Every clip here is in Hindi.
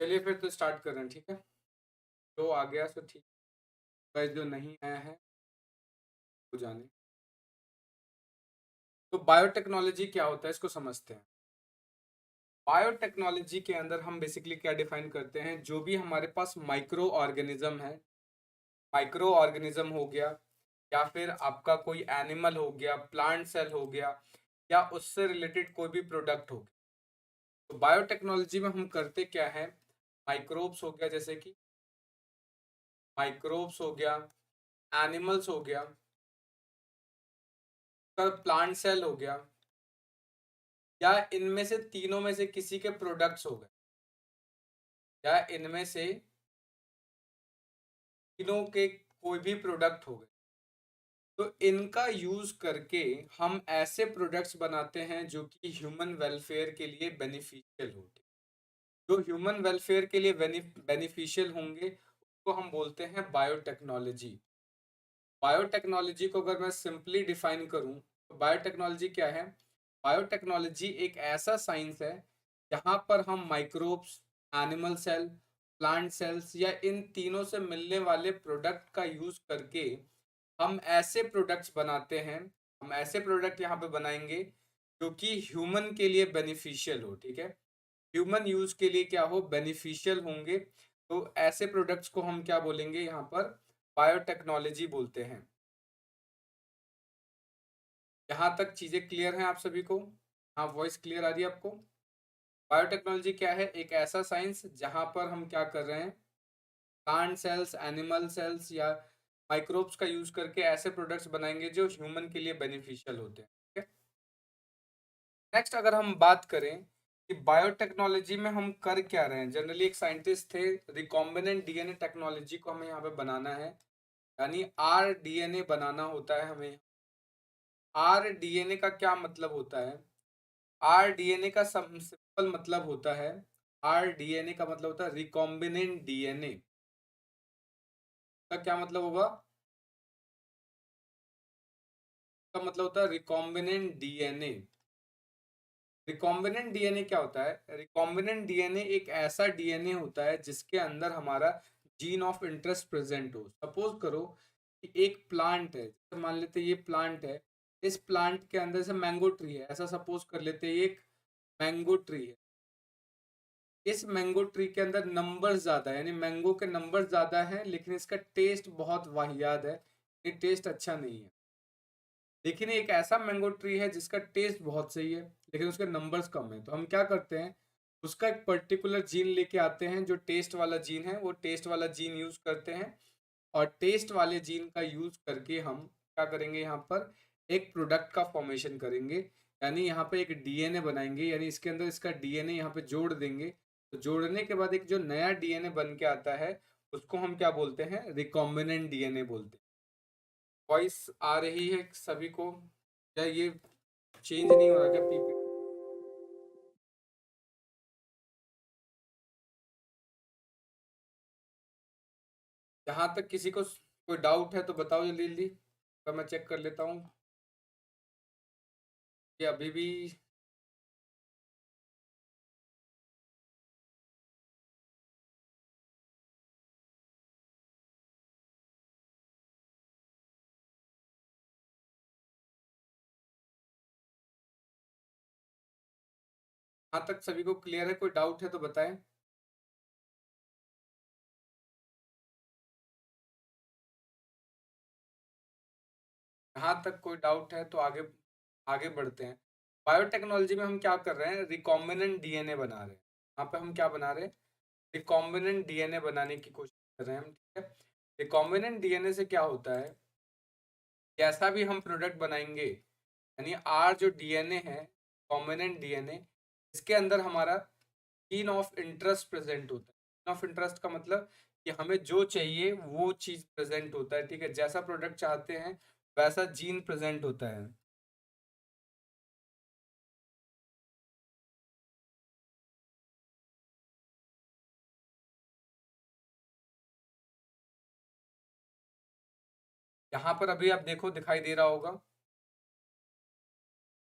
चलिए फिर तो स्टार्ट कर रहे हैं, ठीक है। जो आ गया सो ठीक है, जो नहीं आया है वो जाने। तो बायोटेक्नोलॉजी क्या होता है इसको समझते हैं। बायोटेक्नोलॉजी के अंदर हम बेसिकली क्या डिफाइन करते हैं, जो भी हमारे पास माइक्रो ऑर्गेनिज्म है, माइक्रो ऑर्गेनिज्म हो गया या फिर आपका कोई एनिमल हो गया, प्लांट सेल हो गया, या उससे रिलेटेड कोई भी प्रोडक्ट हो गया। तो बायोटेक्नोलॉजी में हम करते क्या है, माइक्रोब्स हो गया, जैसे कि माइक्रोब्स हो गया, एनिमल्स हो गया, प्लांट सेल हो गया, या इनमें से तीनों में से किसी के प्रोडक्ट्स हो गए, या इनमें से तीनों के कोई भी प्रोडक्ट हो गए, तो इनका यूज करके हम ऐसे प्रोडक्ट्स बनाते हैं जो कि ह्यूमन वेलफेयर के लिए बेनिफिशियल होंगे। जो ह्यूमन वेलफेयर के लिए बेनिफिशियल होंगे उसको हम बोलते हैं बायोटेक्नोलॉजी। बायोटेक्नोलॉजी को अगर मैं सिंपली डिफाइन करूं तो बायोटेक्नोलॉजी क्या है। बायोटेक्नोलॉजी एक ऐसा साइंस है जहां पर हम microbes, animal cell, plant cells या इन तीनों से मिलने वाले प्रोडक्ट का यूज करके हम ऐसे प्रोडक्ट्स बनाते हैं। हम ऐसे प्रोडक्ट यहाँ पे बनाएंगे जो कि ह्यूमन के लिए बेनिफिशियल हो, ठीक है। ह्यूमन यूज के लिए क्या हो, बेनिफिशियल होंगे। तो ऐसे प्रोडक्ट्स को हम क्या बोलेंगे, यहाँ पर बायोटेक्नोलॉजी बोलते हैं। यहाँ तक चीजें क्लियर हैं आप सभी को? हाँ, वॉइस क्लियर आ रही है आपको? बायोटेक्नोलॉजी क्या है, एक ऐसा साइंस जहां पर हम क्या कर रहे हैं, प्लांट सेल्स, एनिमल सेल्स या माइक्रोब्स का यूज करके ऐसे प्रोडक्ट्स बनाएंगे जो ह्यूमन के लिए बेनिफिशियल होते हैं, ठीक है। नेक्स्ट अगर हम बात करें कि बायोटेक्नोलॉजी में हम कर क्या रहे हैं, जनरली एक साइंटिस्ट थे, रिकॉम्बिनेंट डीएनए टेक्नोलॉजी को हमें यहाँ पे बनाना है, यानी आरडीएनए बनाना होता है हमें। आरडीएनए का क्या मतलब होता है? आरडीएनए का सिंपल मतलब होता है, आरडीएनए का मतलब होता है रिकॉम्बिनेंट डीएनए। का क्या मतलब होगा? का मतलब होता है रिकॉम्बिनेंट डीएनए। रिकॉम्बिनेंट डीएनए क्या होता है? रिकॉम्बिनेंट डीएनए एक ऐसा डीएनए होता है जिसके अंदर हमारा जीन ऑफ इंटरेस्ट प्रेजेंट हो। सपोज करो कि एक प्लांट है, जैसे मान लेते ये प्लांट है, इस प्लांट के अंदर से मैंगो ट्री है, ऐसा सपोज कर लेते ये एक मैंगो ट्री है। इस मैंगो ट्री के अंदर नंबर ज्यादा है, यानी मैंगो के नंबर ज्यादा है, लेकिन इसका टेस्ट बहुत वाहियात है, ये टेस्ट अच्छा नहीं है। लेकिन एक ऐसा मैंगो ट्री है जिसका टेस्ट बहुत सही है, लेकिन उसके नंबर्स कम है। तो हम क्या करते हैं, उसका एक पर्टिकुलर जीन लेके आते हैं, जो टेस्ट वाला जीन है, वो टेस्ट वाला जीन यूज करते हैं। और टेस्ट वाले जीन का यूज करके हम क्या करेंगे, यहाँ पर एक प्रोडक्ट का फॉर्मेशन करेंगे, यानी यहाँ पे एक डीएनए बनाएंगे, यानी इसके अंदर इसका डीएनए यहाँ पे जोड़ देंगे। तो जोड़ने के बाद एक जो नया डीएनए बन के आता है उसको हम क्या बोलते हैं, रिकॉम्बिनेंट डीएनए बोलते हैं। वॉइस आ रही है सभी को? क्या ये चेंज नहीं हो रहा क्या पीपीटी? जहां तक किसी को कोई डाउट है तो बताओ जल्दी जल्दी, तो मैं चेक कर लेता हूँ कि अभी भी। जहां तक सभी को क्लियर है, कोई डाउट है तो बताएं। जहां तक कोई डाउट है तो आगे आगे बढ़ते हैं। बायोटेक्नोलॉजी में हम क्या कर रहे हैं, रिकॉम्बिनेंट डीएनए बना रहे हैं। यहाँ पे हम क्या बना रहे हैं, रिकॉम्बिनेंट डीएनए बनाने की कोशिश कर रहे हैं हम, ठीक है। रिकॉम्बिनेंट डीएनए से क्या होता है, जैसा भी हम प्रोडक्ट बनाएंगे, यानी आर जो डीएनए है, कॉम्बिनेंट डीएनए, इसके अंदर हमारा जीन ऑफ इंटरेस्ट प्रेजेंट होता है। जीन ऑफ इंटरेस्ट का मतलब कि हमें जो चाहिए वो चीज प्रेजेंट होता है, ठीक है। जैसा प्रोडक्ट चाहते हैं वैसा जीन प्रेजेंट होता है। यहाँ पर अभी आप देखो दिखाई दे रहा होगा।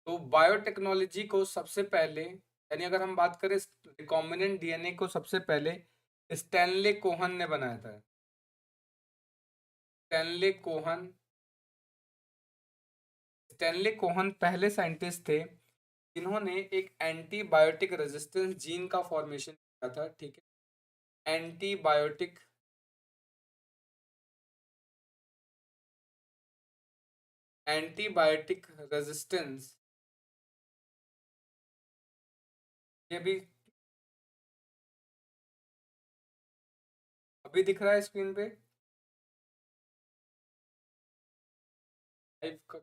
तो बायोटेक्नोलॉजी को सबसे पहले यानी अगर हम बात करें रिकॉम्बिनेंट डीएनए को सबसे पहले स्टैनले कोहन ने बनाया था। स्टैनले कोहन, स्टैनले कोहन पहले साइंटिस्ट थे जिन्होंने एक एंटीबायोटिक रेजिस्टेंस जीन का फॉर्मेशन किया था, ठीक है। एंटीबायोटिक एंटीबायोटिक रेजिस्टेंस, ये भी अभी दिख रहा है स्क्रीन पे। लाइव का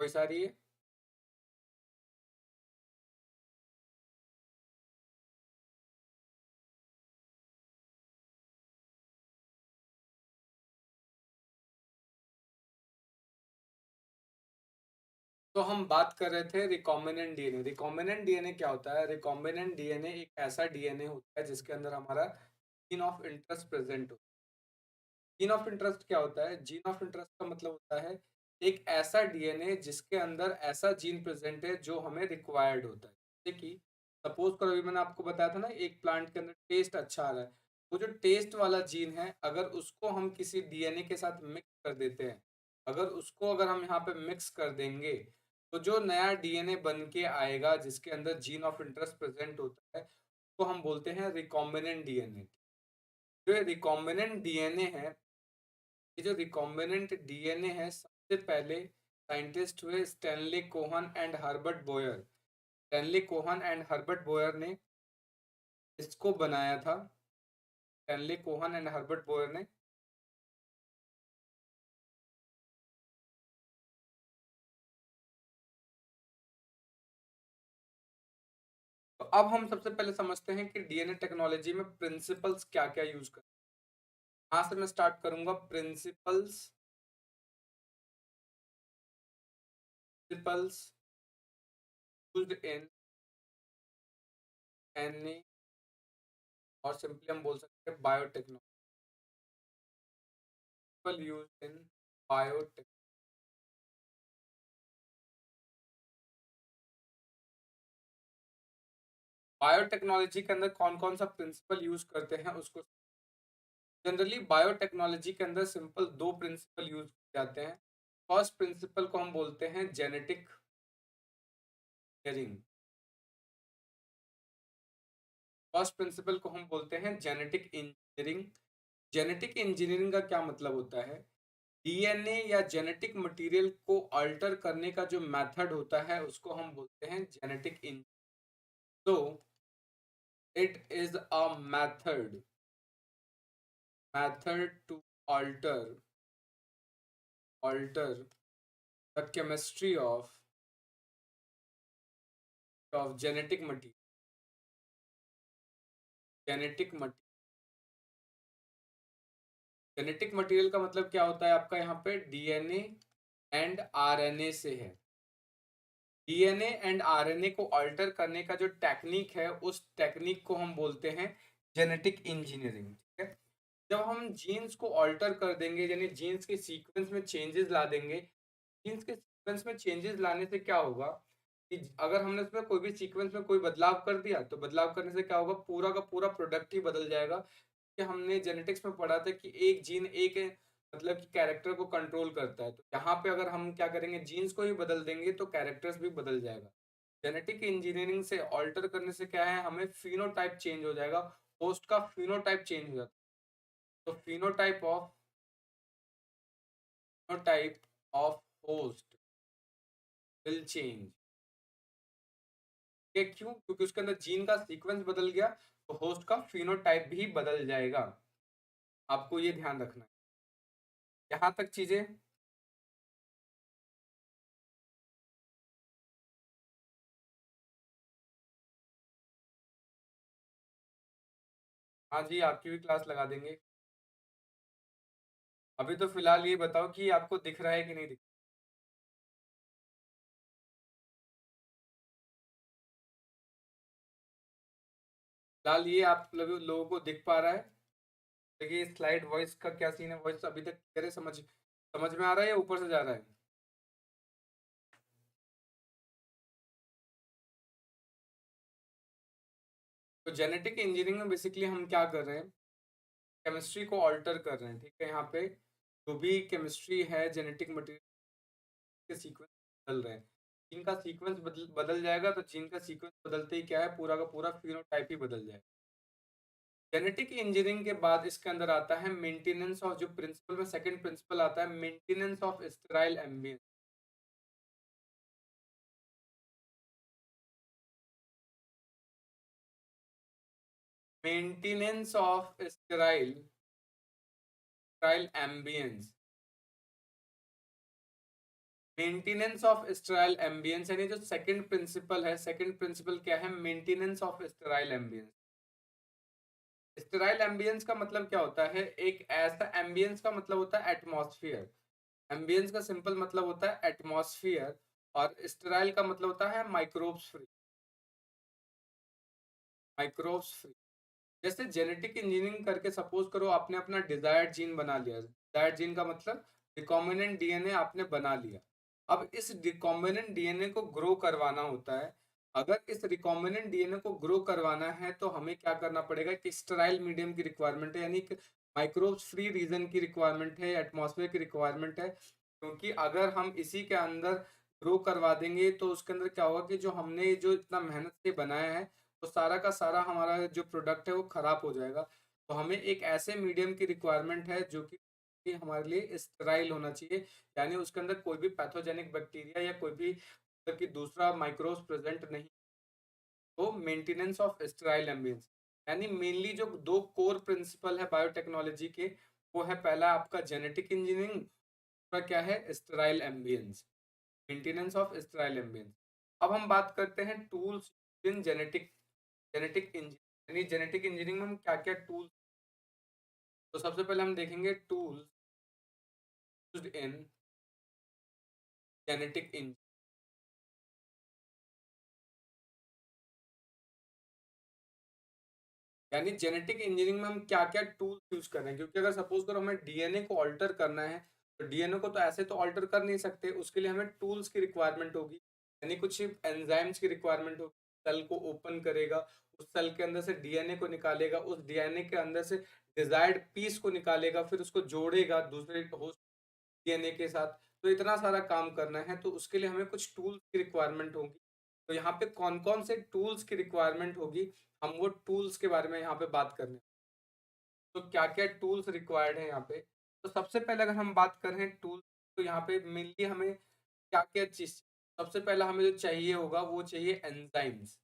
कोई सारी है। तो हम बात कर रहे थे रिकॉम्बिनेंट डीएनए। रिकॉम्बिनेंट डीएनए क्या होता है? रिकॉम्बिनेंट डीएनए एक ऐसा डीएनए होता है जिसके अंदर हमारा जीन ऑफ इंटरेस्ट प्रेजेंट हो। जीन ऑफ इंटरेस्ट क्या होता है? जीन ऑफ इंटरेस्ट का मतलब होता है एक ऐसा डीएनए जिसके अंदर ऐसा जीन प्रेजेंट है जो हमें रिक्वायर्ड होता है। जैसे कि सपोज करो, अभी मैंने आपको बताया था ना, एक प्लांट के अंदर टेस्ट अच्छा आ रहा है, वो जो टेस्ट वाला जीन है अगर उसको हम किसी डीएनए के साथ मिक्स कर देते हैं, अगर हम यहाँ पे मिक्स कर देंगे तो जो नया डीएनए बन के आएगा जिसके अंदर जीन ऑफ इंटरेस्ट प्रेजेंट होता है तो हम बोलते हैं रिकॉम्बिनेंट डीएनए। जो रिकॉम्बिनेंट डीएनए है, ये जो रिकॉम्बिनेंट डीएनए है, सबसे पहले साइंटिस्ट हुए Stanley Cohen and Herbert Boyer. Stanley Cohen and Herbert Boyer ने इसको बनाया था। Stanley Cohen and Herbert Boyer ने। तो अब हम सबसे पहले समझते हैं कि डीएनए टेक्नोलॉजी में प्रिंसिपल्स क्या क्या यूज कर। यहाँ से मैं स्टार्ट करूंगा। Principles principles used in NA, और सिंपली हम बोल सकते हैं biotechnology used in biotech. Biotechnology के अंदर कौन कौन सा प्रिंसिपल यूज करते हैं उसको। जनरली बायोटेक्नोलॉजी के अंदर सिंपल दो प्रिंसिपल यूज किए जाते हैं। फर्स्ट प्रिंसिपल को हम बोलते हैं जेनेटिक इंजीनियरिंग। फर्स्ट प्रिंसिपल को हम बोलते हैं जेनेटिक इंजीनियरिंग। जेनेटिक इंजीनियरिंग का क्या मतलब होता है? डीएनए या जेनेटिक मटेरियल को अल्टर करने का जो मेथड होता है उसको हम बोलते हैं जेनेटिक इंजीनियरिंग। तो it is a method to alter alter the chemistry of genetic material. Genetic material का मतलब क्या होता है आपका यहाँ पे? डीएनए एंड आरएनए से है। डीएनए एंड आरएनए को अल्टर करने का जो टेक्निक है उस टेक्निक को हम बोलते हैं जेनेटिक इंजीनियरिंग, ठीक है। जब हम जीन्स को अल्टर कर देंगे यानी जीन्स के सीक्वेंस में चेंजेस ला देंगे, जीन्स के सीक्वेंस में चेंजेस लाने से क्या होगा कि अगर हमने उसमें कोई भी सीक्वेंस में कोई बदलाव कर दिया तो बदलाव करने से क्या होगा, पूरा का पूरा प्रोडक्ट ही बदल जाएगा। कि हमने जेनेटिक्स में पढ़ा था कि एक जीन एक मतलब कि कैरेक्टर को कंट्रोल करता है, तो यहाँ पे अगर हम क्या करेंगे, जीन्स को ही बदल देंगे तो कैरेक्टर्स भी बदल जाएगा। जेनेटिक इंजीनियरिंग से ऑल्टर करने से क्या है, हमें फिनोटाइप चेंज हो जाएगा, होस्ट का फिनोटाइप चेंज हो जाता है। तो phenotype of host will change. ये क्यों? क्योंकि उसके अंदर जीन का सीक्वेंस बदल गया तो होस्ट का फिनोटाइप भी बदल जाएगा। आपको ये ध्यान रखना है। यहाँ तक चीजें हाँ जी, आपकी भी क्लास लगा देंगे। अभी तो फिलहाल ये बताओ कि आपको दिख रहा है कि नहीं दिख। फिलहाल ये आप लोगों को दिख पा रहा है? देखिए स्लाइड वॉइस का क्या सीन है, वॉइस अभी तक क्लियर है, समझ समझ में आ रहा है या ऊपर से जा रहा है? तो जेनेटिक इंजीनियरिंग में बेसिकली हम क्या कर रहे हैं, केमिस्ट्री को ऑल्टर कर रहे हैं, ठीक है। यहाँ पे जो भी केमिस्ट्री है, जेनेटिक मटेरियल के सीक्वेंस बदल रहे हैं। जीन का सीक्वेंस बदल जाएगा, तो जीन का सीक्वेंस बदलते ही क्या है, पूरा का पूरा फिनोटाइप ही बदल जाएगा। जेनेटिक इंजीनियरिंग के बाद इसके अंदर आता है मेंटेनेंस ऑफ, जो प्रिंसिपल में सेकंड प्रिंसिपल आता है, maintenance of sterile ambience. Maintenance of sterile ambience. Maintenance of sterile ambience यानी जो सेकंड प्रिंसिपल है, सेकंड प्रिंसिपल क्या है, maintenance of sterile ambience. Sterile ambience का मतलब क्या होता है, एक ऐसा एम्बियंस का मतलब होता है एटमॉस्फेयर। एम्बियंस का सिंपल मतलब होता है एटमॉस्फेयर, और स्टेराइल का मतलब होता है माइक्रोब्स फ्री। Microbes free. जैसे जेनेटिक इंजीनियरिंग करके सपोज करो आपने अपना डिजायर्ड जीन बना लिया, डिजायर्ड जीन का मतलब रिकॉम्बिनेंट डीएनए आपने बना लिया। अब इस रिकॉम्बिनेंट डीएनए को ग्रो करवाना होता है। अगर इस रिकॉम्बिनेंट डीएनए को ग्रो करवाना है तो हमें क्या करना पड़ेगा कि स्टेराइल मीडियम की रिक्वायरमेंट है, यानी कि माइक्रोब्स फ्री रीजन की रिक्वायरमेंट है, एटमॉस्फेयर की रिक्वायरमेंट है। क्योंकि अगर हम इसी के अंदर ग्रो करवा देंगे तो उसके अंदर क्या होगा कि जो हमने जो इतना मेहनत से बनाया है, तो सारा का सारा हमारा जो प्रोडक्ट है वो खराब हो जाएगा। तो हमें एक ऐसे मीडियम की रिक्वायरमेंट है जो कि हमारे लिए स्टेराइल होना चाहिए, यानी उसके अंदर कोई भी पैथोजेनिक बैक्टीरिया या कोई भी मतलब कि दूसरा माइक्रोब्स प्रेजेंट नहीं। तो मेंटेनेंस ऑफ स्टेराइल एम्बियंस, यानी मेनली जो दो कोर प्रिंसिपल है बायोटेक्नोलॉजी के, वो है पहला आपका जेनेटिक इंजीनियरिंग, दूसरा क्या है, sterile ambience, maintenance of sterile ambience. अब हम बात करते हैं tools in genetic genetic engineering, यानी जेनेटिक इंजीनियरिंग में हम क्या क्या टूल्स। तो सबसे पहले हम देखेंगे tools used in genetic engineering. यानी जेनेटिक इंजीनियरिंग में हम क्या क्या टूल्स यूज कर रहे हैं, क्योंकि अगर सपोज करो हमें डीएनए को ऑल्टर करना है, तो डीएनए को तो ऐसे तो ऑल्टर कर नहीं सकते, उसके लिए हमें टूल्स की रिक्वायरमेंट होगी। यानी कुछ एंजाइम्स की रिक्वायरमेंट होगी। सेल को ओपन करेगा, उस सेल के अंदर से डीएनए को निकालेगा, उस डीएनए के अंदर से डिजायर्ड पीस को निकालेगा, फिर उसको जोड़ेगा दूसरे होस्ट डीएनए के साथ। तो इतना सारा काम करना है, तो उसके लिए हमें कुछ टूल्स की रिक्वायरमेंट होगी। तो यहाँ पे कौन कौन से टूल्स की रिक्वायरमेंट होगी, हम वो टूल्स के बारे में यहाँ पे बात करने। तो क्या क्या टूल्स रिक्वायर्ड है यहाँ पे। तो सबसे पहले अगर हम बात करें टूल्स, तो यहाँ पे मेनली हमें क्या क्या चीज, सबसे पहला हमें जो चाहिए होगा वो चाहिए एंजाइम्स।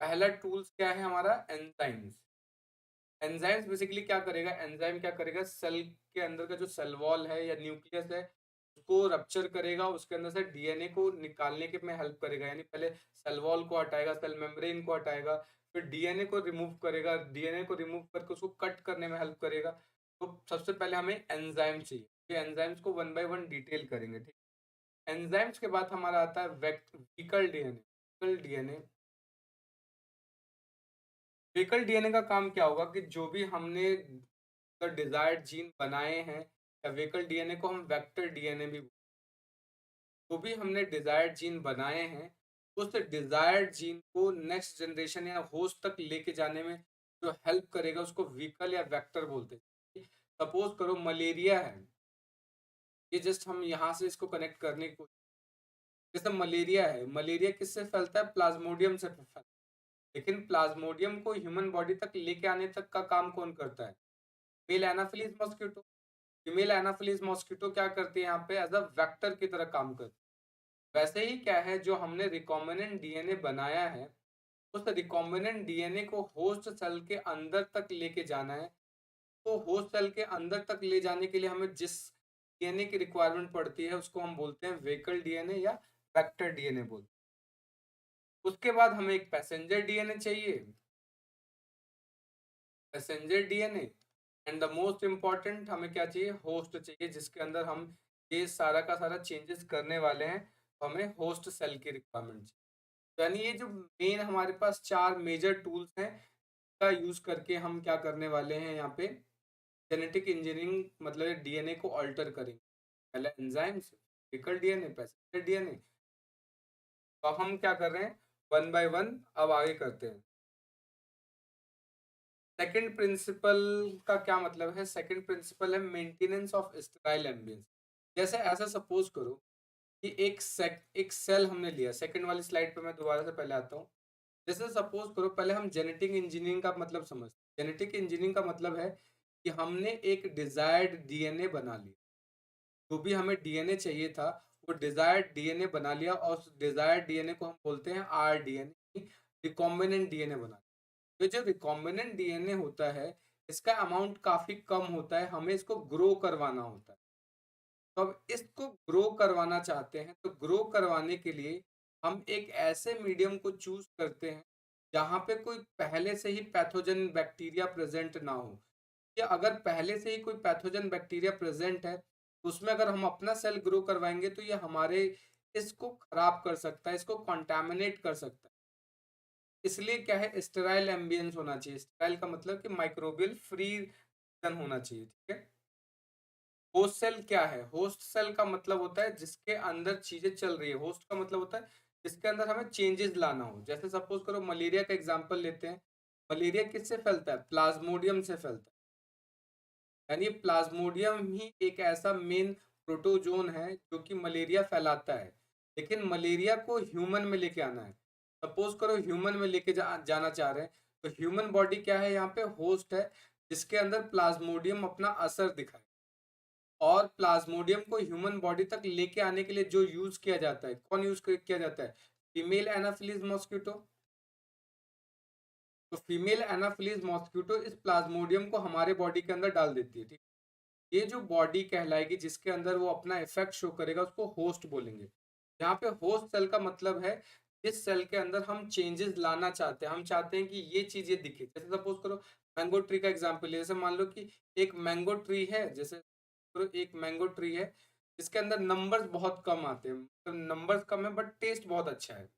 पहला टूल्स क्या है हमारा, एंजाइम्स। एंजाइम्स बेसिकली क्या करेगा, एंजाइम क्या करेगा, सेल के अंदर का जो सेल वॉल है या न्यूक्लियस है, उसको रप्चर करेगा, उसके अंदर से डीएनए को निकालने के में हेल्प करेगा। यानी पहले सेल वॉल को हटाएगा, सेल मेम्ब्रेन को हटाएगा, फिर डीएनए को रिमूव करेगा, डीएनए को रिमूव करके उसको कट करने में हेल्प करेगा। तो सबसे पहले हमें एंजाइम चाहिए, ये एंजाइम्स को वन बाय वन डिटेल करेंगे, ठीक। एंजाइम्स के बाद हमारा आता है vehicle DNA. Vehicle DNA, vehicle DNA का काम क्या होगा कि जो भी हमने डिजायर्ड जीन बनाए हैं, या व्हीकल डीएनए को हम वेक्टर डीएनए भी, जो भी हमने डिजायर्ड जीन बनाए हैं, उस डिजायर्ड जीन को नेक्स्ट जनरेशन या होस्ट तक लेके जाने में जो हेल्प करेगा उसको व्हीकल या वेक्टर बोलते हैं। सपोज करो मलेरिया है, ये जस्ट हम यहाँ से इसको कनेक्ट करने की कोशिश, जैसे मलेरिया है, मलेरिया किससे फैलता है, प्लाज्मोडियम से फैलता है। लेकिन प्लाज्मोडियम को ह्यूमन बॉडी तक लेके आने तक का काम कौन करता है, male Anopheles mosquito. Female Anopheles mosquito क्या करती है यहाँ पे, एज अ वेक्टर की तरह काम करती है। वैसे ही क्या है, जो हमने रिकॉम्बिनेंट डीएनए बनाया है, उस रिकॉम्बिनेंट डीएनए को होस्ट सेल के अंदर तक लेके जाना है। तो होस्ट सेल के अंदर तक ले जाने के लिए हमें जिस डीएनए की रिक्वायरमेंट पड़ती है उसको हम बोलते हैं व्हीकल डीएनए या वेक्टर डीएनए बोलते हैं। उसके बाद हमें एक पैसेंजर डीएनए चाहिए। Messenger DNA, and the most important हमें क्या चाहिए, होस्ट चाहिए, जिसके अंदर हम ये सारा का सारा चेंजेस करने वाले हैं, तो हमें होस्ट सेल की रिक्वायरमेंट चाहिए। तो यानी ये जो मेन हमारे पास 4 मेजर टूल्स हैं, का यूज करके हम क्या करने वाले हैं यहाँ पे, जेनेटिक इंजीनियरिंग मतलब डीएनए को अल्टर करेंगे। पहले enzymes, physical DNA, passenger DNA. तो अब हम क्या कर रहे हैं, वन बाय वन अब आगे करते हैं। सेकंड प्रिंसिपल का क्या मतलब है, सेकंड प्रिंसिपल है मेंटेनेंस ऑफ स्टेराइल एम्बियंस। जैसे ऐसा सपोज करो कि एक सेल हमने लिया, सेकंड वाली स्लाइड पे मैं दोबारा से पहले आता हूँ। जैसे सपोज करो, पहले हम जेनेटिक इंजीनियरिंग का मतलब समझते हैं। जेनेटिक इंजीनियरिंग का मतलब है कि हमने एक डिजायर्ड डीएनए बना लिया, जो भी हमें डीएनए चाहिए था वो डिजायर्ड डीएनए बना लिया, और उस डिजायर्ड डीएनए को हम बोलते हैं आरडीएनए, रिकॉम्बिनेंट डीएनए बना। तो जो रिकॉम्बिनेंट डीएनए होता है, इसका अमाउंट काफी कम होता है, हमें इसको ग्रो करवाना होता है। तो अब इसको ग्रो करवाना चाहते हैं, तो ग्रो करवाने के लिए हम एक ऐसे मीडियम को चूज करते हैं जहाँ पे कोई पहले से ही पैथोजन बैक्टीरिया प्रेजेंट ना हो। कि अगर पहले से ही कोई पैथोजन बैक्टीरिया प्रेजेंट है, तो उसमें अगर हम अपना सेल ग्रो करवाएंगे तो ये हमारे इसको खराब कर सकता है, इसको कॉन्टैमिनेट कर सकता है। इसलिए क्या है, स्टेराइल एम्बियंस होना चाहिए। स्टेराइल का मतलब कि माइक्रोबियल फ्री होना चाहिए, ठीक है। होस्ट सेल क्या है, होस्ट सेल का मतलब होता है जिसके अंदर चीजें चल रही है। होस्ट का मतलब होता है जिसके अंदर हमें चेंजेस लाना हो। जैसे सपोज करो मलेरिया का एग्जांपल लेते हैं। मलेरिया किससे फैलता है, प्लाज्मोडियम से फैलता है। यानी प्लाज्मोडियम ही एक ऐसा मेन प्रोटोजोन है जो कि मलेरिया फैलाता है। लेकिन मलेरिया को ह्यूमन में लेके आना है। सपोज करो ह्यूमन में लेके जाना चाह रहे हैं, तो ह्यूमन बॉडी क्या है, यहाँ पे होस्ट है जिसके अंदर प्लाज्मोडियम अपना असर दिखाए। और प्लाज्मोडियम को ह्यूमन बॉडी तक लेके आने के लिए जो यूज किया जाता है, कौन यूज किया जाता है, फीमेल एनाफिलीज मॉस्किटो। तो फीमेल एनाफिलीज मॉस्किटो इस प्लाज्मोडियम को हमारे बॉडी के अंदर डाल देती है, ठीक। ये जो बॉडी कहलाएगी जिसके अंदर वो अपना इफेक्ट शो करेगा, उसको होस्ट बोलेंगे। यहाँ पे होस्ट सेल का मतलब है जिस सेल के अंदर हम चेंजेस लाना चाहते हैं, हम चाहते हैं कि ये चीज ये दिखे। जैसे सपोज करो मैंगो ट्री का एग्जांपल है। जैसे मान लो कि एक मैंगो ट्री है, जैसे करो एक मैंगो ट्री है जिसके अंदर नंबर्स बहुत कम आते हैं, मतलब नंबर्स कम है बट टेस्ट बहुत अच्छा है।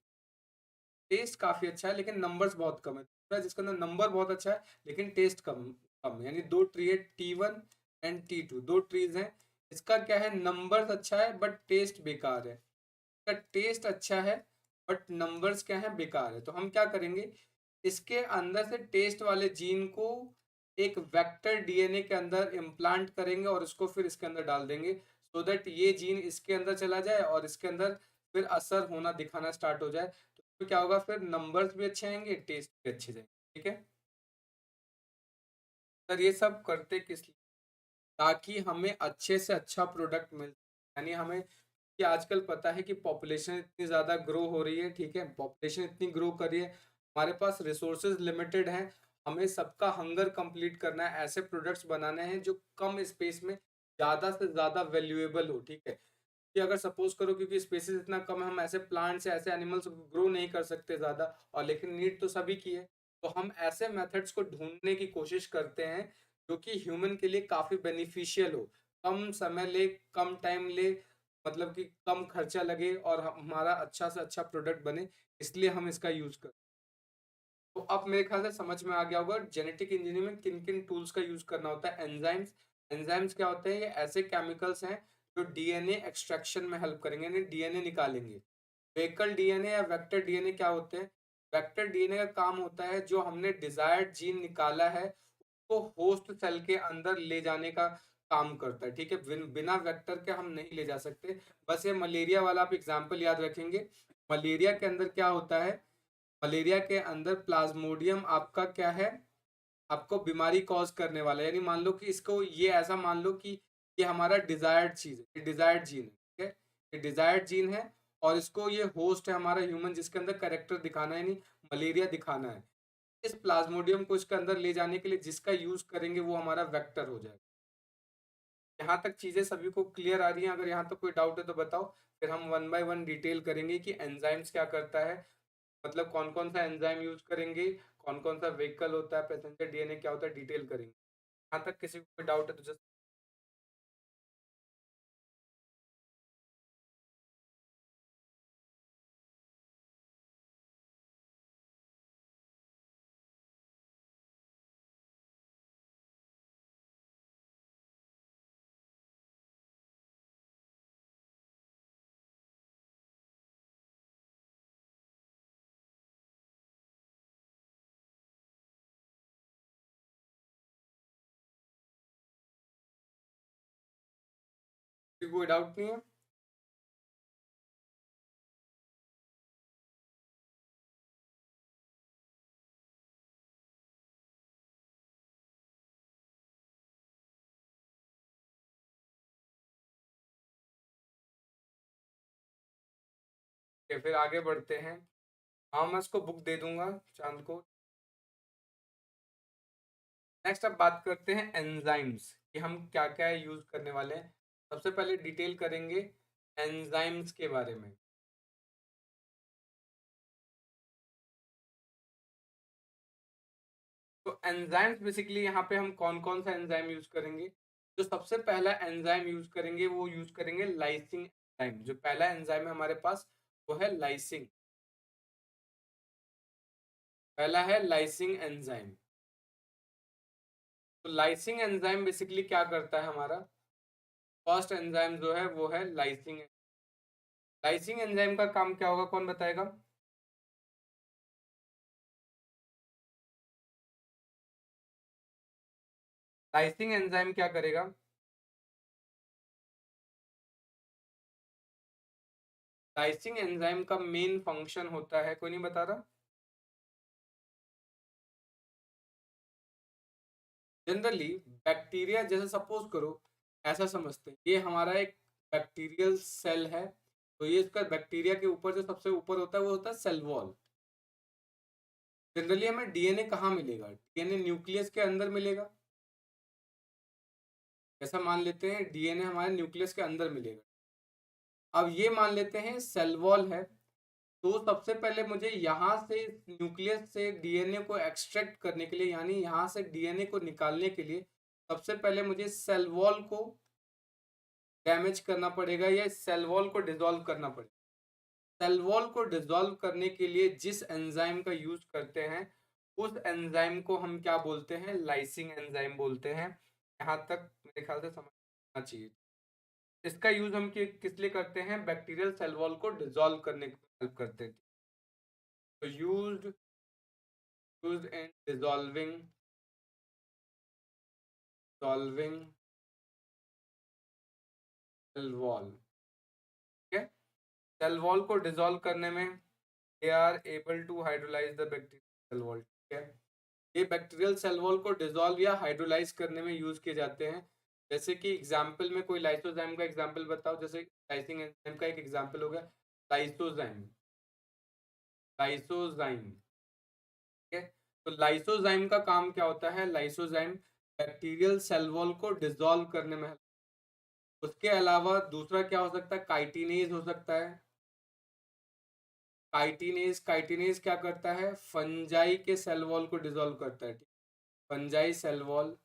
टेस्ट काफी अच्छा है लेकिन नंबर्स बहुत कम है। दूसरा जिसके अंदर नंबर बहुत अच्छा है लेकिन टेस्ट कम कम है। यानी दो ट्री है, T1 एंड T2, दो ट्रीज हैं। इसका क्या है, नंबर्स अच्छा है बट टेस्ट बेकार है। इसका टेस्ट अच्छा है बट नंबर्स क्या है, बेकार है। तो हम क्या करेंगे, इसके अंदर से टेस्ट वाले जीन को एक वेक्टर डीएनए के अंदर इम्प्लांट करेंगे और इसको फिर इसके अंदर डाल देंगे, सो दैट ये जीन इसके अंदर चला जाए और इसके अंदर फिर असर होना दिखाना स्टार्ट हो जाए। तो क्या होगा, फिर नंबर्स भी अच्छे आएंगे, टेस्ट भी अच्छे जाएंगे, ठीक है। सर ये सब करते किस लिए, ताकि हमें अच्छे से अच्छा प्रोडक्ट मिल। यानी हमें कि आजकल पता है कि पॉपुलेशन इतनी ज़्यादा ग्रो हो रही है, ठीक है, पॉपुलेशन इतनी ग्रो कर रही है, हमारे पास रिसोर्सेज लिमिटेड हैं। हमें सबका हंगर कंप्लीट करना है, ऐसे प्रोडक्ट्स बनाने हैं जो कम स्पेस में ज़्यादा से ज़्यादा वैल्यूएबल हो, ठीक है। कि अगर सपोज करो क्योंकि स्पेसिस इतना कम है, हम ऐसे प्लांट्स ऐसे एनिमल्स ग्रो नहीं कर सकते ज़्यादा, और लेकिन नीड तो सभी की है। तो हम ऐसे मेथड्स को ढूंढने की कोशिश करते हैं जो कि ह्यूमन के लिए काफ़ी बेनिफिशियल हो, कम समय ले, कम टाइम ले, मतलब कि कम खर्चा लगे और हमारा अच्छा से अच्छा प्रोडक्ट बने, इसलिए हम इसका यूज़ करते हैं। तो अब मेरे ख्याल से समझ में आ गया होगा जेनेटिक इंजीनियरिंग में किन किन टूल्स का यूज करना होता है। एंजाइम्स, एंजाइम्स क्या होते हैं, ये ऐसे केमिकल्स हैं जो डीएनए एक्सट्रैक्शन में हेल्प करेंगे, यानी डीएनए निकालेंगे। वेहिकल डीएनए या वेक्टर डीएनए क्या होते हैं, वेक्टर डीएनए का काम होता है जो हमने डिजायर्ड जीन निकाला है उसको होस्ट सेल के अंदर ले जाने का काम करता है, ठीक है। बिना वेक्टर के हम नहीं ले जा सकते। बस ये मलेरिया वाला आप एग्जाम्पल याद रखेंगे। मलेरिया के अंदर क्या होता है, मलेरिया के अंदर प्लाज्मोडियम आपका क्या है, आपको बीमारी कॉज करने वाला है। यानी मान लो कि इसको ये ऐसा मान लो कि ये हमारा डिजायर्ड चीज है, डिजायर्ड जीन है, ठीक है। ये डिजायर्ड जीन है और इसको ये होस्ट है हमारा ह्यूमन जिसके अंदर करेक्टर दिखाना है, नहीं मलेरिया दिखाना है। इस प्लाज्मोडियम को इसके अंदर ले जाने के लिए जिसका यूज करेंगे वो हमारा वेक्टर हो जाएगा। यहाँ तक चीजें सभी को क्लियर आ रही हैं? अगर यहाँ तक कोई डाउट है तो बताओ, फिर हम वन बाय वन डिटेल करेंगे कि एंजाइम्स क्या करता है, मतलब कौन कौन सा एंजाइम यूज करेंगे, कौन कौन सा व्हीकल होता है, पैसेंजर डीएनए क्या होता है, डिटेल करेंगे। यहाँ तक किसी को कोई डाउट है तो जस्ट कोई डाउट नहीं है। फिर आगे बढ़ते हैं। हाँ मैं इसको बुक दे दूंगा चांद को। नेक्स्ट अब बात करते हैं एंजाइम्स कि हम क्या क्या यूज करने वाले हैं। सबसे पहले डिटेल करेंगे एंजाइम्स के बारे में। तो एंजाइम्स बेसिकली यहाँ पे हम कौन कौन सा एंजाइम यूज करेंगे। जो सबसे पहला एंजाइम यूज करेंगे वो यूज करेंगे लाइसिंग एंजाइम। जो पहला एंजाइम है हमारे पास वो है लाइसिंग। पहला है लाइसिंग एंजाइम। तो लाइसिंग एंजाइम बेसिकली क्या करता है हमारा। फर्स्ट एंजाइम जो है वो है लाइसिंग। लाइसिंग एंजाइम का काम क्या होगा, कौन बताएगा। लाइसिंग एंजाइम क्या करेगा। लाइसिंग एंजाइम का मेन फंक्शन होता है, कोई नहीं बता रहा। जनरली बैक्टीरिया जैसे सपोज करो, ऐसा समझते हैं ये हमारा एक बैक्टीरियल सेल है। तो ये इसका बैक्टीरिया के ऊपर जो सबसे ऊपर होता है वो होता है सेल वॉल। जनरली हमें डीएनए कहाँ मिलेगा, डीएनए न्यूक्लियस के अंदर मिलेगा। ऐसा मान लेते हैं डीएनए हमारे न्यूक्लियस के अंदर मिलेगा। अब ये मान लेते हैं सेल वॉल है। तो सबसे पहले मुझे यहाँ से न्यूक्लियस से डीएनए को एक्सट्रैक्ट करने के लिए, यानी यहाँ से डीएनए को निकालने के लिए सबसे पहले मुझे सेल वॉल को डैमेज करना पड़ेगा या सेल वॉल को डिसॉल्व करना पड़ेगा। सेल वॉल को डिसॉल्व करने के लिए जिस एंजाइम का यूज करते हैं उस एंजाइम को हम क्या बोलते हैं, लाइसिंग एंजाइम बोलते हैं। यहाँ तक मेरे ख्याल से समझना चाहिए। इसका यूज हम किस लिए करते हैं, बैक्टीरियल सेल वॉल को डिसॉल्व करने में हेल्प करते हैं। तो used in dissolving cell wall. ठीक है। सेल वॉल को डिसॉल्व करने में they are able to hydrolyse the bacterial cell wall. ठीक है। ये बैक्टीरियल सेल वॉल को डिसॉल्व या हाइड्रोलाइज करने में यूज किए जाते हैं। जैसे कि एग्जाम्पल में कोई लाइसोजाइम का एग्जाम्पल बताओ। जैसे लाइसिंग एंजाइम का एक एग्जाम्पल हो गया लाइसोजाइम। लाइसोजाइम ठीक है। तो लाइसोजाइम का काम क्या होता है, लाइसोजाइम बैक्टीरियल सेल वॉल को डिसॉल्व करने में। उसके अलावा दूसरा क्या हो सकता है, काइटिनेज हो सकता है। काइटिनेज काइटिनेज क्या करता है, फंजाई के सेल वॉल को डिसॉल्व करता है। ठीक। फंजाई सेल वॉल,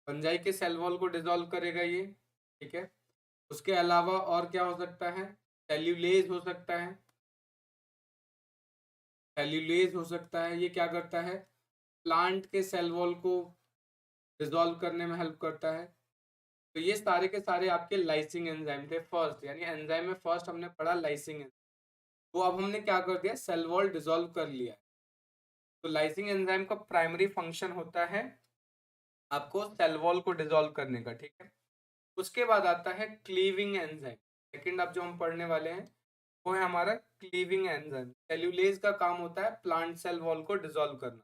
फंजाई के सेल वॉल को डिसॉल्व करेगा ये। ठीक है। उसके अलावा और क्या हो सकता है, सेल्यूलेज हो सकता है। सेल्यूलेज हो सकता है, ये क्या करता है, प्लांट के सेल वॉल को डिसॉल्व करने में हेल्प करता है। तो ये सारे के सारे आपके लाइसिंग एंजाइम थे फर्स्ट, यानी एंजाइम में फर्स्ट हमने पढ़ा लाइसिंग। तो अब हमने क्या कर दिया, सेल वॉल डिसॉल्व कर लिया। तो लाइसिंग एंजाइम का प्राइमरी फंक्शन होता है आपको सेल वॉल को डिसॉल्व करने का। ठीक है। उसके बाद आता है क्लीविंग एंजाइम। सेकंड अब जो हम पढ़ने वाले हैं वो है हमारा क्लीविंग एंजाइम। सेल्यूलेज का काम होता है प्लांट सेल वॉल को डिसॉल्व करना।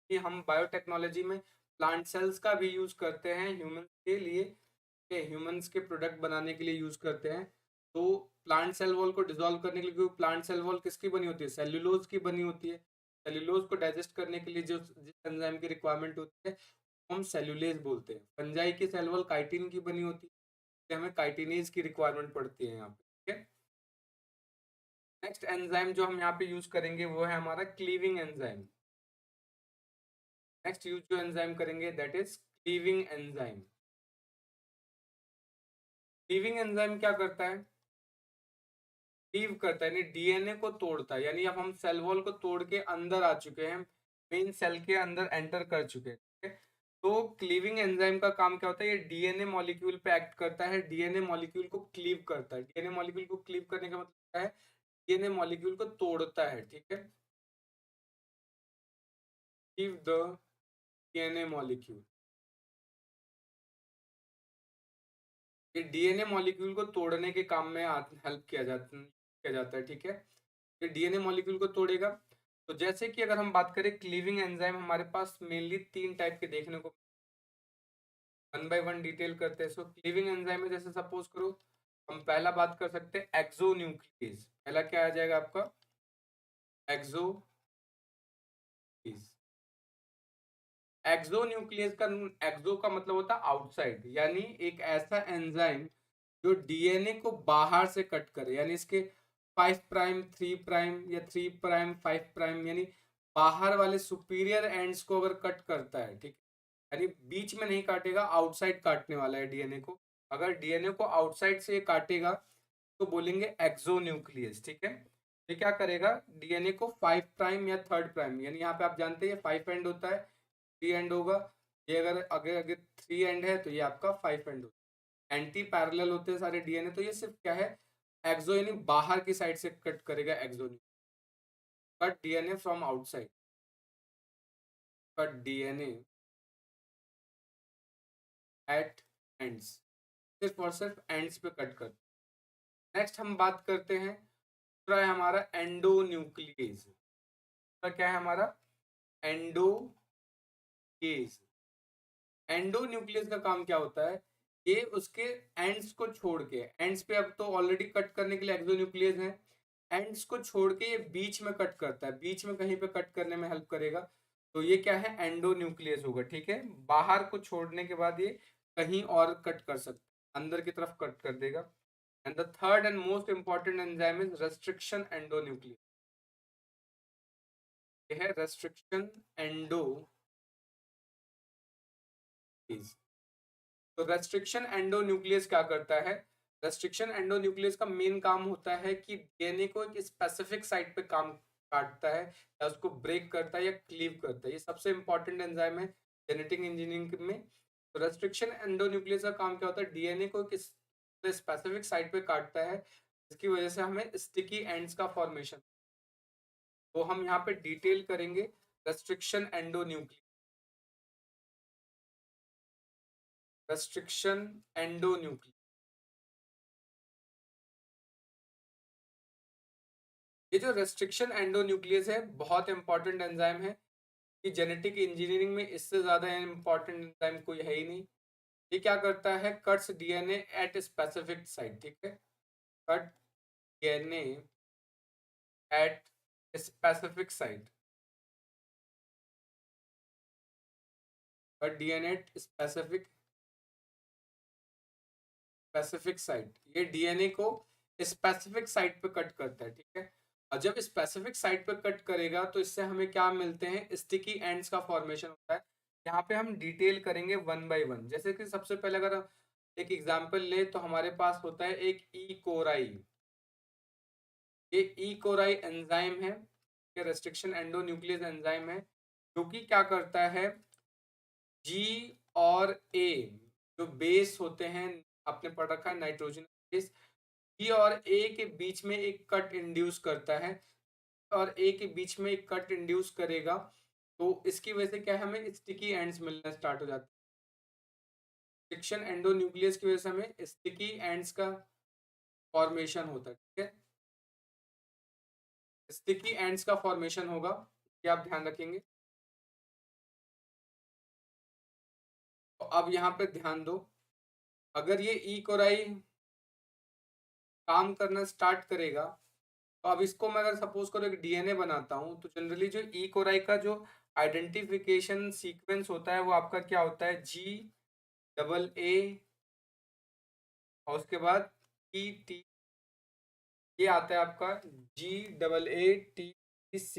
कि हम बायोटेक्नोलॉजी में प्लांट सेल्स का भी यूज करते हैं ह्यूमन के लिए, ह्यूमंस के प्रोडक्ट बनाने के लिए यूज करते हैं। तो प्लांट सेल वॉल को डिसॉल्व करने के लिए, क्योंकि प्लांट सेल वॉल किसकी बनी होती है, सेल्यूलोज की बनी होती है। सेल्यूलोज को डाइजेस्ट करने के लिए जो जिस एंजाइम की रिक्वायरमेंट होती है हम सेल्यूलेज बोलते हैं। फंजाई की सेल वॉल काइटिन की बनी होती है, हमें काइटिनेज की रिक्वायरमेंट पड़ती है यहाँ पे। ठीक है। नेक्स्ट एंजाइम जो हम यहाँ पे यूज करेंगे वो है हमारा क्लीविंग एंजाइम। नेक्स्ट यूज जो एंजाइम करेंगे that is cleaving enzyme. Cleaving enzyme क्या करता है? क्लीव करता है यानी डीएनए को तोड़ता है, यानी अब हम सेल वॉल को तोड़ के अंदर आ चुके हैं, मेन सेल के अंदर एंटर कर चुके हैं, ठीक है। तो क्लीविंग एंजाइम का काम क्या होता है? ये डीएनए मॉलिक्यूल पे एक्ट करता है, डीएनए मॉलिक्यूल को क्लीव करता है। डीएनए मॉलिक्यूल को क्लीव करने का मतलब क्या है? डीएनए मॉलिक्यूल को तोड़ता है, ठीक है। क्लीव द डीएनए मॉलिक्यूल, ये डीएनए मॉलिक्यूल को तोड़ने के काम में हेल्प किया जाता है, ठीक है। ये डीएनए मॉलिक्यूल को तोड़ेगा। तो जैसे कि अगर हम बात करें क्लीविंग एंजाइम, हमारे पास मेनली 3 टाइप के देखने को, वन बाय वन डिटेल करते हैं। सो क्लीविंग एंजाइम में जैसे सपोज करो, हम पहला बात कर सकते हैं एक्सोन्यूक्लियस। पहला क्या आ जाएगा आपका? एक्सोन्यूक्लियस। एक्सोन्यूक्लियस का, एक्सो का मतलब होता है आउटसाइड, यानी एक ऐसा एंजाइम जो डीएनए को बाहर से कट करे, यानी इसके 5 प्राइम 3 प्राइम या 3 प्राइम 5 प्राइम, यानी बाहर वाले सुपीरियर एंड्स को अगर कट करता है, ठीक है। यानी बीच में नहीं काटेगा, आउटसाइड काटने वाला है डीएनए को। अगर डीएनए को आउटसाइड से काटेगा तो बोलेंगे एक्सोन्यूक्लियस, ठीक है। ये क्या करेगा? डीएनए को 5 प्राइम या 3 प्राइम, यानी यहाँ पे आप जानते हैं 5 एंड होता है, 3 एंड होगा। ये अगर अगर अगर 3 एंड है तो ये आपका 5 एंड होगा। एंटी पैरेलल होते हैं सारे डीएनए, तो ये सिर्फ क्या है? एक्सो यानी बाहर की साइड से कट करेगा, exo cut DNA from outside, cut DNA at ends, सिर्फ और सिर्फ एंड्स पे कट कर। नेक्स्ट हम बात करते हैं, दूसरा है हमारा एंडोन्यूक्लियस। दूसरा क्या है हमारा? एंडोकेज। एंडोन्यूक्लियस का काम क्या होता है? ये उसके एंड्स को छोड़ के, एंड्स पे अब तो ऑलरेडी कट करने के लिए एक्सोन्यूक्लियस है, एंड्स को छोड़ के ये बीच में कट करता है, बीच में कहीं पे कट करने में हेल्प करेगा। तो ये क्या है? एंडोन्यूक्लियस होगा, ठीक है। बाहर को छोड़ने के बाद ये कहीं और कट कर सकता है, अंदर की तरफ कट कर देगा। And the third and most important enzyme is restriction endonuclease. ये है रेस्ट्रिक्शन एंडोन्यूक्लियस। तो रेस्ट्रिक्शन एंडोन्यूक्लियस क्या करता है? रेस्ट्रिक्शन एंडोन्यूक्लियस का मेन काम होता है कि डीएनए को एक स्पेसिफिक साइट पे काम काटता है, या उसको ब्रेक करता है या क्लीव करता है। ये सबसे इंपॉर्टेंट एंजाइम है जेनेटिक इंजीनियरिंग में। तो रेस्ट्रिक्शन एंडोन्यूक्लियस का काम क्या होता है? डीएनए को एक स्पेसिफिक साइट पे काटता है, जिसकी वजह से हमें स्टिकी एंड्स का फॉर्मेशन। तो हम यहाँ पे डिटेल करेंगे रेस्ट्रिक्शन एंडोन्यूक्लियस। रेस्ट्रिक्शन एंडोन्यूक्लियस, ये जो रेस्ट्रिक्शन एंडोन्यूक्लियस है बहुत इंपॉर्टेंट एंजाइम है, कि जेनेटिक इंजीनियरिंग में इससे ज्यादा इंपॉर्टेंट एंजाइम कोई है ही नहीं। ये क्या करता है? Cuts DNA at specific site, ठीक है। Cut DNA at specific site, cut DNA at specific specific site, ये डीएनए को स्पेसिफिक साइट पे कट करता है, ठीक है। और जब स्पेसिफिक साइट पे कट करेगा तो इससे हमें क्या मिलते हैं? स्टिकी एंड्स का फॉर्मेशन होता है। यहाँ पे हम डिटेल करेंगे वन बाय वन। जैसे कि सबसे पहले अगर हम एक एग्जांपल ले तो हमारे पास होता है एक ई कोराई। ये ई कोराई एंजाइम है, ये रेस्ट्रिक्शन एंडोन्यूक्लियस एंजाइम है, जो कि क्या करता है? जी और ए जो बेस होते हैं, आपने पढ़ रखा है नाइट्रोजन बेस, जी और ए के बीच में एक कट इंड्यूस करता है, और ए के बीच में एक कट इंड्यूस करेगा। तो इसकी वजह से क्या है? हमें स्टिकी एंड्स मिलना स्टार्ट हो जाता है। फ्रिक्शन एंडोन्यूक्लियस की वजह से हमें स्टिकी एंड्स का फॉर्मेशन होता है, ठीक है। स्टिकी एंड्स का फॉर्मेशन होगा, ये आप ध्यान रखेंगे। तो अब यहाँ पे ध्यान दो, अगर ये ई कोराई काम करना स्टार्ट करेगा, तो अब इसको मैं अगर सपोज करो एक डीएनए बनाता हूँ, तो जनरली जो ई कोराई का जो आइडेंटिफिकेशन सीक्वेंस होता है वो आपका क्या होता है? जी डबल ए और उसके बाद ई टी ये आता है आपका GAATC,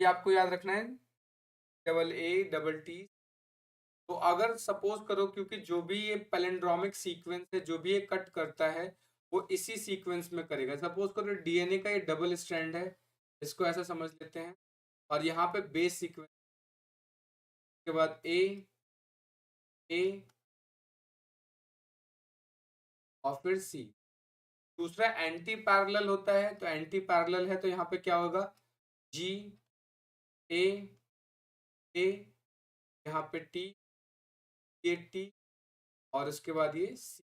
ये आपको याद रखना है, AA तो अगर सपोज करो, क्योंकि जो भी ये पैलिंड्रोमिक सीक्वेंस है, जो भी ये कट करता है वो इसी सीक्वेंस में करेगा। सपोज करो डीएनए का ये डबल स्ट्रैंड है, इसको ऐसा समझ लेते हैं, और यहाँ पे बेस सीक्वेंस के बाद ए ए और फिर सी। दूसरा एंटी पैरेलल होता है, तो एंटी पैरेलल है तो यहाँ पे क्या होगा, जी ए ए, यहाँ पे टी, ये टी, और उसके बाद ये सी।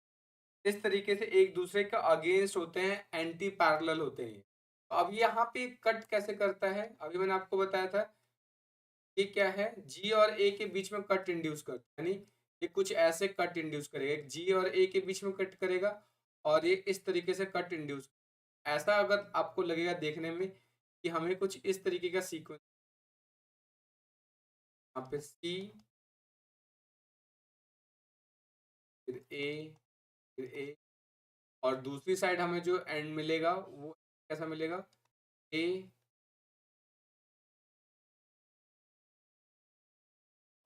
इस तरीके से एक दूसरे का अगेंस्ट होते हैं, एंटी पैरेलल होते हैं। तो अब यहाँ पे कट कैसे करता है, अभी मैंने आपको बताया था, ये क्या है, जी और ए के बीच में कट इंड्यूस करता है, यानी ये कुछ ऐसे कट इंड्यूस करेगा, एक जी और ए के बीच में कट करेगा और ये इस तरीके से कट इंड्यूस। ऐसा अगर आपको लगेगा देखने में कि हमें कुछ इस तरीके का सीक्वेंस, यहाँ पे सी, फिर ए, फिर ए, और दूसरी साइड हमें जो एंड मिलेगा वो कैसा मिलेगा, ए,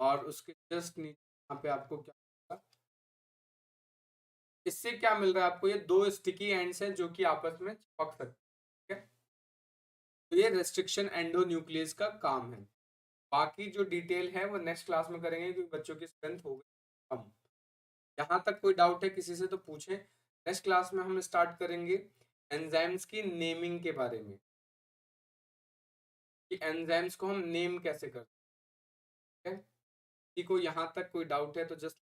और उसके जस्ट नीचे यहाँ पे आपको क्या मिलेगा, इससे क्या मिल रहा है आपको, ये दो स्टिकी एंड्स हैं जो कि आपस में चिपक सकते हैं। ठीक है, तो ये रेस्ट्रिक्शन एंडोन्यूक्लियस का काम है। बाकी जो डिटेल है वो नेक्स्ट क्लास में करेंगे, क्योंकि बच्चों की स्ट्रेंथ हो गई कम। यहाँ तक कोई डाउट है किसी से तो पूछें। नेक्स्ट क्लास में हम स्टार्ट करेंगे एंजाइम्स की नेमिंग के बारे में, कि एंजाइम्स को हम नेम कैसे करते हैं। किसी को यहाँ तक कोई डाउट है तो जस्ट,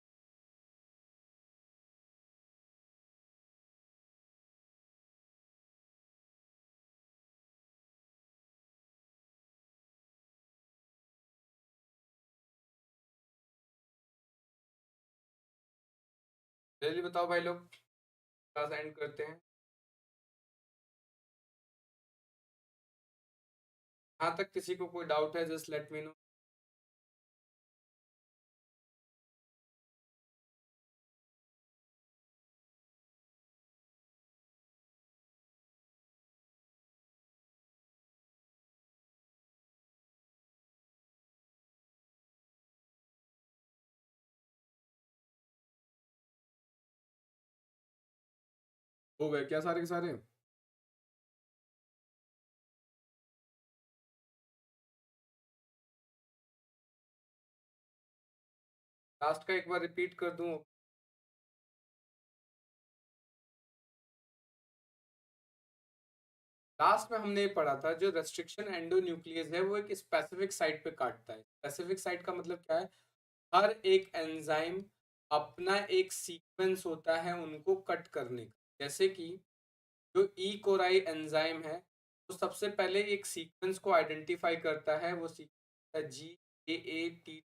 जल्दी बताओ भाई लोग, क्लास एंड करते हैं। यहाँ तक किसी को कोई डाउट है जस्ट लेट मी नो। हो गए क्या सारे के सारे? लास्ट का एक बार रिपीट कर दूं। लास्ट में हमने ये पढ़ा था, जो रेस्ट्रिक्शन एंडोन्यूक्लियस है वो एक स्पेसिफिक साइट पे काटता है। स्पेसिफिक साइट का मतलब क्या है, हर एक एंजाइम अपना एक सीक्वेंस होता है उनको कट करने का। जैसे कि जो ई कोराई एंजाइम है वो सबसे पहले एक सीक्वेंस को आइडेंटिफाई करता है, वो सीक्वेंस है GAAT,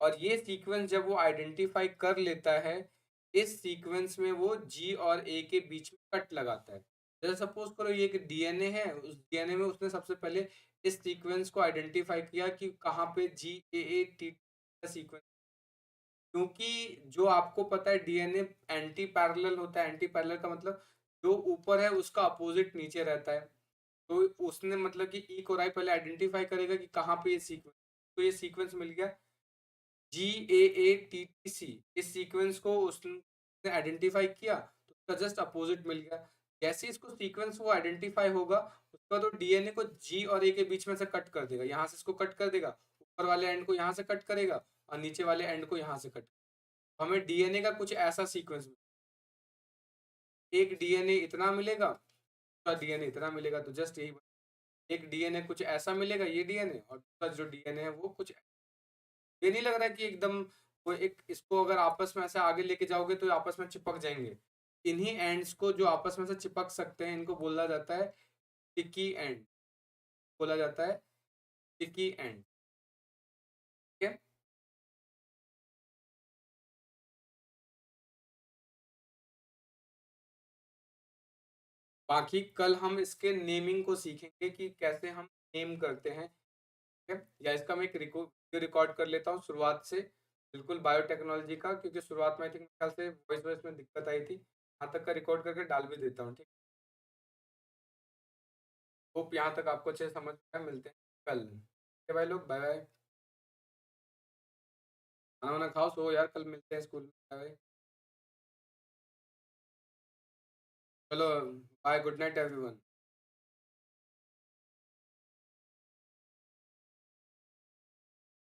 और ये सीक्वेंस जब वो आइडेंटिफाई कर लेता है, इस सीक्वेंस में वो जी और ए के बीच में कट लगाता है। जैसे सपोज करो ये एक डीएनए है, उस डीएनए में उसने सबसे पहले इस सीक्वेंस को आइडेंटिफाई किया कि कहाँ पे GAAT का सीक्वेंस, क्योंकि जो आपको पता है डीएनए एंटी पैरेलल होता है। एंटी पैरेलल का मतलब जो ऊपर है उसका अपोजिट नीचे रहता है। तो उसने मतलब कि ई कोराई पहले आइडेंटिफाई करेगा कि कहाँ पे ये सीक्वेंस, तो ये सीक्वेंस मिल गया GAATTC। इस सीक्वेंस को उसने आइडेंटिफाई किया तो उसका जस्ट अपोजिट मिल गया। जैसे इसको सीक्वेंस वो आइडेंटिफाई होगा, उसका तो डीएनए को जी और ए के बीच में से कट कर देगा, यहाँ से इसको कट कर देगा, ऊपर वाले एंड को यहाँ से कट करेगा और नीचे वाले एंड को यहाँ से कट। हमें डीएनए का कुछ ऐसा सीक्वेंस, एक डीएनए इतना मिलेगा, दूसरा डीएनए इतना मिलेगा, तो जस्ट यही, एक डीएनए कुछ ऐसा मिलेगा ये डीएनए, और दूसरा जो डीएनए है वो कुछ, ये नहीं लग रहा है कि एकदम वो एक, इसको अगर आपस में ऐसे आगे लेके जाओगे तो आपस में चिपक जाएंगे। इन्हीं एंड्स को जो आपस में से चिपक सकते हैं इनको बोला जाता है टिकी एंड, बोला जाता है टिकी एंड। ठीक है, बाकी कल हम इसके नेमिंग को सीखेंगे कि कैसे हम नेम करते हैं। ठीक है, या इसका मैं एक रिकॉर्ड कर लेता हूँ शुरुआत से। बिल्कुल बायोटेक्नोलॉजी का, क्योंकि शुरुआत में आई थिंक मेरे ख्याल से वॉइस में दिक्कत आई थी, यहाँ तक का रिकॉर्ड करके डाल भी देता हूँ, ठीक। होप यहाँ तक आपको अच्छे से समझ में आया। मिलते हैं कल। ओके भाई लोग, बाय बाय। खाना वाना खाओ, सो यार, कल मिलते हैं स्कूल में। Bye bye. चलो, बाय, गुड नाइट एवरीवन।